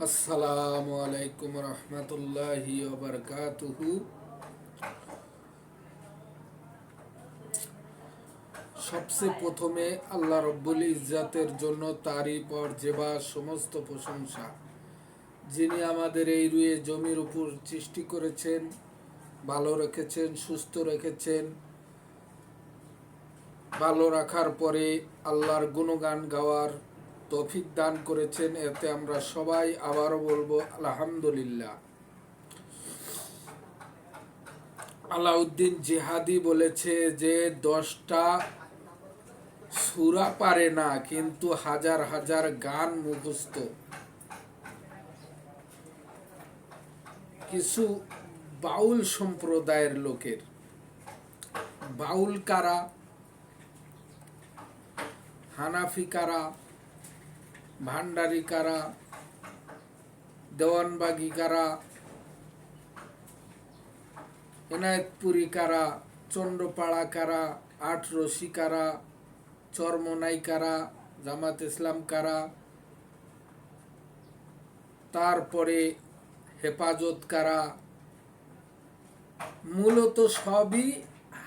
আসসালামু আলাইকুম রহমতুল্লাহি ওয়া বারাকাতুহু। সবচেয়ে প্রথমে আল্লাহ রব্বুল ইজ্জাতের জন্য তারিফ আর জেবা সমস্ত প্রশংসা, যিনি আমাদের এই রুয়ে জমির উপর সৃষ্টি করেছেন, ভালো রেখেছেন, সুস্থ রেখেছেন। ভালো রাখার পরে আল্লাহর গুণগান গাওয়ার তৌফিক দান করেছেন। এতে আমরা সবাই আবারও বলবো আলহামদুলিল্লাহ। আলাউদ্দিন জিহাদি বলেছে যে 10টা সূরা পারে না, কিন্তু হাজার হাজার গান মুখস্থ। কিছু বাউল সম্প্রদায়ের লোকের, বাউল কারা, হানাফি কারা, ভান্ডারি কারা, দেওয়ানবাগি কারা, এনায়েতপুরি কারা, চন্দ্রপাড়া কারা, আটরশি কারা, চরমনাই কারা, জামাত ইসলাম কারা, তারপরে হেফাজত কারা, মূলত সবই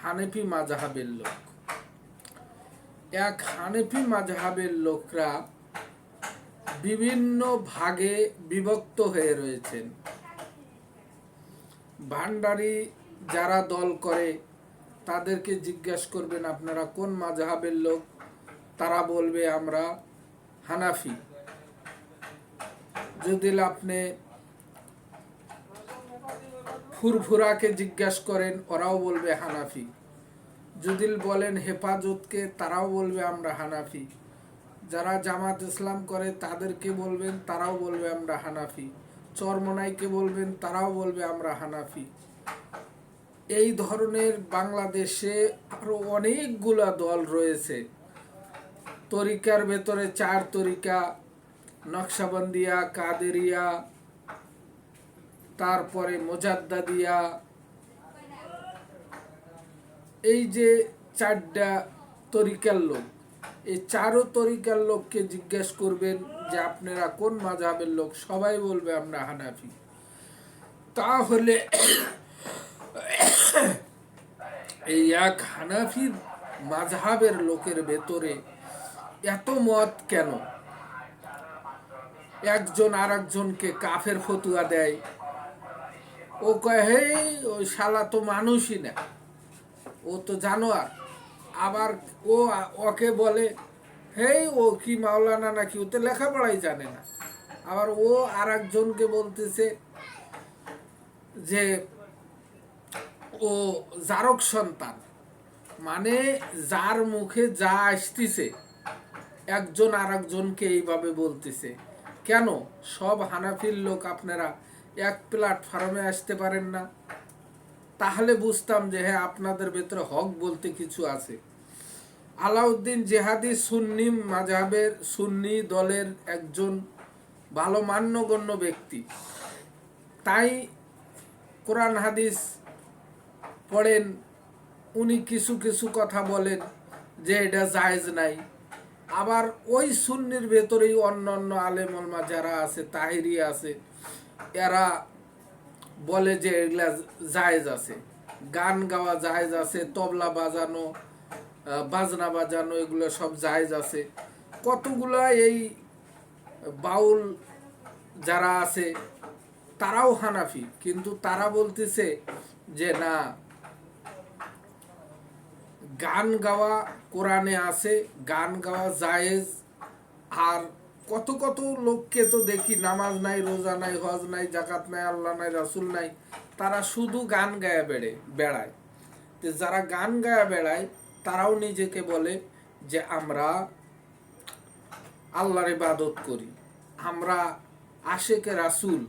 হানেফি মাযহাবের লোক। এক হানেফি মাযহাবের লোকরা বিভিন্ন ভাগে বিভক্ত হয়ে রয়েছেন। ভান্ডারি যারা দল করে তাদেরকে জিজ্ঞাসা করবেন আপনারা কোন মাযহাবের লোক, তারা বলবে আমরা হানাফি। যদি আপনি ফুরফুরাকে জিজ্ঞাসা করেন ওরাও বলবে হানাফি। যদি বলেন হেফাজতকে, তারাও বলবে আমরা হানাফি। যারা জামাত ইসলাম করে তাদেরকে বলবেন, তারাও বলবে আমরা হানাফি। চরমনাইকে বলবেন, তারাও বলবে আমরা হানাফি। এই ধরনের বাংলাদেশে আরো অনেকগুলা দল রয়েছে। তরিকার ভেতরে 4 তরিকা, নকশবন্দিয়া, কাদেরিয়া, তারপরে মুজাদ্দাদিয়া। এই যে 4টা তরিকার লোক, এই 4 তরিকার লোককে জিজ্ঞেস করবেন যে আপনারা কোন মাযহাবের লোক, সবাই বলবে আমরা হানাফি। তাহলে এই এক হানাফি মাযহাবের লোকের ভেতরে এত মত কেন? একজন আর একজনকে কাফের ফতুয়া দেয়। ও কয় হে ওই শালা তো মানুষই না, ও তো জানোয়ার। আবার ওকে বলে হেই ও কি মাওলানা নাকি, ও তো লেখাপড়াই জানে না। আবার ও আর একজনকে বলতেছে যে ও জারক সন্তান। মানে যার মুখে যা আসতেছে একজন আর একজনকে এইভাবে বলতেছে। কেন সব হানাফির লোক আপনারা এক প্ল্যাটফর্মে আসতে পারেন না? তাহলে বুঝতাম যে হ্যাঁ আপনাদের ভেতরে হক বলতে কিছু আছে। আলাউদ্দিন জিহাদি সুন্নি মাযহাবের, সুন্নি দলের একজন ভালো মান্যগণ্য ব্যক্তি। তাই কোরআন হাদিস পড়েন, উনি কিছু কিছু কথা বলেন যে এটা জায়েজ নাই। আবার ওই সুন্নির ভেতরেই অন্যান্য আলেম ওলামা যারা আছে, তাহিরি আছে, এরা বলে যে এগুলা জায়েজ আছে, গান গাওয়া জায়েজ আছে, তবলা বাজানো, বাজনা বাজানো, এগুলো সব জায়েজ আছে। কতগুলা এই বাউল যারা আছে তারাও হানাফি, কিন্তু তারা বলতেছে যে না, গান গাওয়া কোরআনে আছে, গান গাওয়া জায়েজ। আর কত কত লোককে তো দেখি নামাজ নাই, রোজা নাই, হজ নাই, জাকাত নাই, আল্লাহ নাই, রাসূল নাই, তারা শুধু গান গায়া বেড়ায়। তো যারা গান গায়া বেড়ায় তারাও নিজেকে বলে যে আমরা আল্লাহর ইবাদত করি, আমরা আশেকে রাসূল।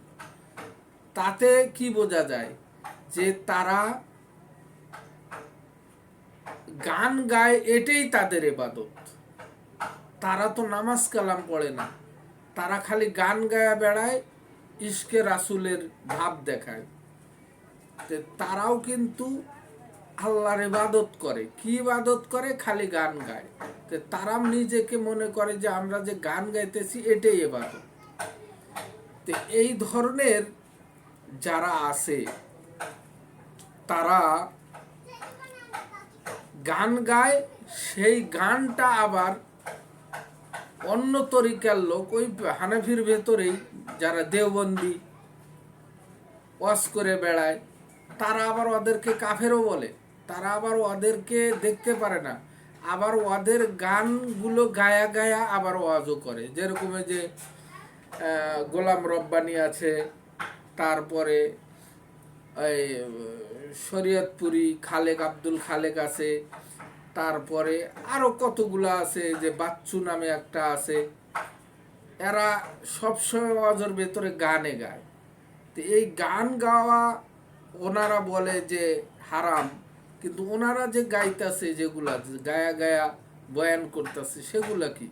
তাতে কি বোঝা যায় যে তারা গান গায়, এটাই তাদের ইবাদত। তারা তো নামাজ কালাম পড়ে না, তারা খালি গান গায়া বেড়ায়, ইশকে রাসূলের ভাব দেখায়। তারাও কিন্তু আল্লাহর ইবাদত করে। কি ইবাদত করে? খালি গান গায়। তারা নিজেকে মনে করে যে আমরা যে গান গাইতেছি এটাই ইবাদত। তো এই ধরনের যারা আছে তারা গান গায়, সেই গানটা আবার অন্য তরিকার লোক ওই হানাফির ভেতরেই যারা দেওবন্দি ওয়াজ করে বেড়ায়, তারা আবার ওদেরকে কাফেরও বলে। তারা আবার ওদেরকে দেখতে পারে না, আবার ওদের গানগুলো গায়া গায়া আবার ওয়াজও করে। যেরকম যে গোলাম রব্বানি আছে, তারপরে এই শরীয়তপুরি খালেক আব্দুল খালেক আছে, তারপরে আরো কতগুলো আছে, যে বাচ্চু নামে একটা আছে। এরা সবসময় ওয়াজের ভেতরে গানে গায়। তো এই গান গাওয়া ওনারা বলে যে হারাম, কিন্তু ওনারা যে গাইতেছে, যেগুলা গায়া গায়া বয়ান করতেছে, সেগুলা কি?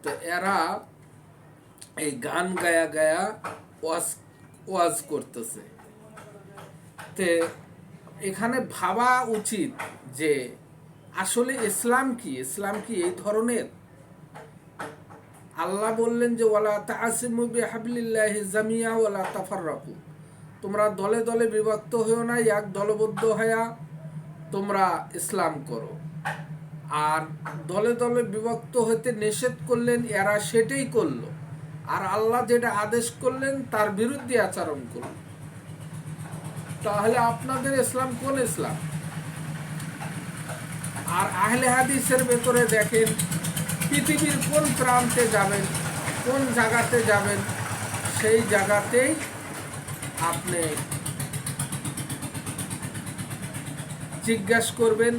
তো এরা এই গান গায়া গায়া ওয়াজ করতেছে। তে এখানে ভাবা উচিত যে আসলে ইসলাম কি? ইসলাম কি এই ধরনের? আল্লাহ বললেন যে ওয়ালা তাসিমু বিহাবলিল্লাহি জামিয়া ওয়ালা তাফাররাকু, তোমরা দলে দলে বিভক্ত হইও না, এক দলবদ্ধ হইয়া তোমরা ইসলাম করো। আর দলে দলে বিভক্ত হইতে নিষেধ করলেন, এরা সেটাই করলো। আর আল্লাহ যেটা আদেশ করলেন তার বিরুদ্ধে আচরণ করল। তাহলে আপনাদের ইসলাম কোন ইসলাম? আর আহলে হাদিসের ভেতরে দেখেন, পৃথিবীর কোন প্রান্তে যাবেন, কোন জায়গাতে যাবেন, সেই জায়গাতেই আপনি জিজ্ঞাসা করবেন,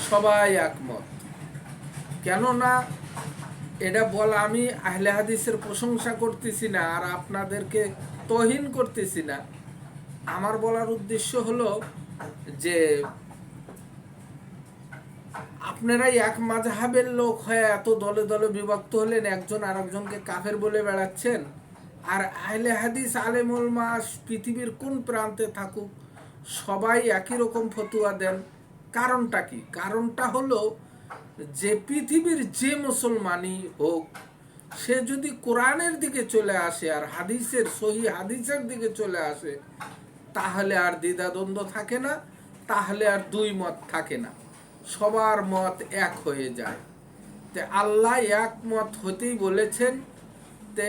সবাই একমত। কেননা এটা বলা, আমি আহলে হাদিসের প্রশংসা করতেছি না আর আপনাদেরকে তহিন করতেছি না। আমার বলার উদ্দেশ্য হলো যে আপনারাই এক মাযহাবের লোক হয়ে এত দলে দলে বিভক্ত হলেন, একজন আরেকজনকে কাফের বলে বেড়াচ্ছেন। আর আহলে হাদিস আলেমুল মাস পৃথিবীর কোন প্রান্তে থাকুক, সবাই একই রকম ফতুয়া দেন। কারণটা কি? কারণটা হলো যে পৃথিবীর যে মুসলমানই হোক, সে যদি কোরআনের দিকে চলে আসে আর হাদিসের সহি হাদিসের দিকে চলে আসে, তাহলে আর দ্বিধাদ্বন্দ্ব থাকে না, তাহলে আর দুই মত থাকে না, সবার মত এক হয়ে যায়। তে আল্লাহ এক মত হতেই বলেছেন। তে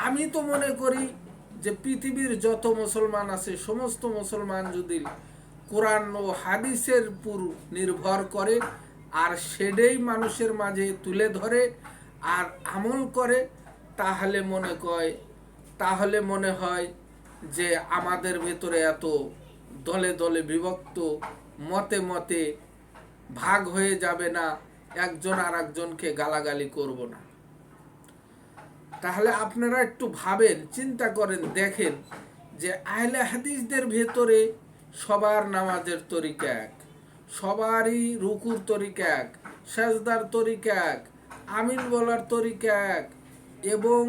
আমি তো মনে করি যে পৃথিবীর যত মুসলমান আছে, সমস্ত মুসলমান যদি কোরআন ও হাদিসের উপর নির্ভর করে আর সেটাই মানুষের মাঝে তুলে ধরে আর আমল করে, তাহলে মনে হয় যে আমাদের ভেতরে এত দলে দলে বিভক্ত, মতে মতে ভাগ হয়ে যাবে না, একজন আর একজনকে গালাগালি করব না। তাহলে আপনারা একটু ভাবেন, চিন্তা করেন, দেখেন যে আহলে হাদিসদের ভেতরে সবার নামাজের তরিকা এক, সবারই রুকুর তরিকা এক, সাজদার তরিকা এক, আমিন বলার তরিকা এক, এবং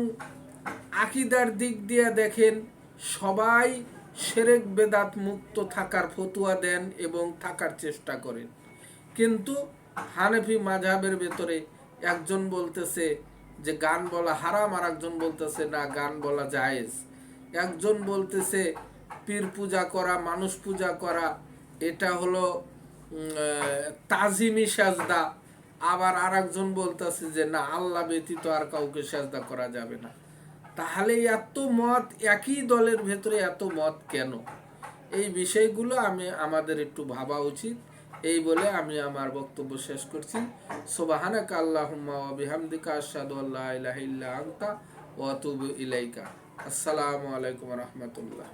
আকীদার দিক দিয়ে দেখেন সবাই শিরক বেদাত মুক্ত থাকার ফতোয়া দেন এবং থাকার চেষ্টা করেন। কিন্তু হানাফি মাযহাবের ভেতরে একজন বলতেছে যে গান বলা হারাম, আর একজন বলতেছে না, গান বলা জায়েজ। একজন বলতেছে পীর পূজা করা, মানুষ পূজা করা, এটা হলো তাজিমি সাজদা। আবার আর একজন বলতেছে যে না, আল্লাহ ব্যতীত আর কাউকে সাজদা করা যাবে না। তাহলে এত মত, একই দলের ভেতরে এত মত কেন? এই বিষয়গুলো আমাদের একটু ভাবা উচিত। এই বলে আমি আমার বক্তব্য শেষ করছি। সুবহানাকা আল্লাহুম্মা ওয়া বিহামদিকা আশহাদু আল্লা ইলাহা ইল্লা আনতা ওয়া আতুবু ইলাইকা। আসসালামু আলাইকুম ওয়া রাহমাতুল্লাহ।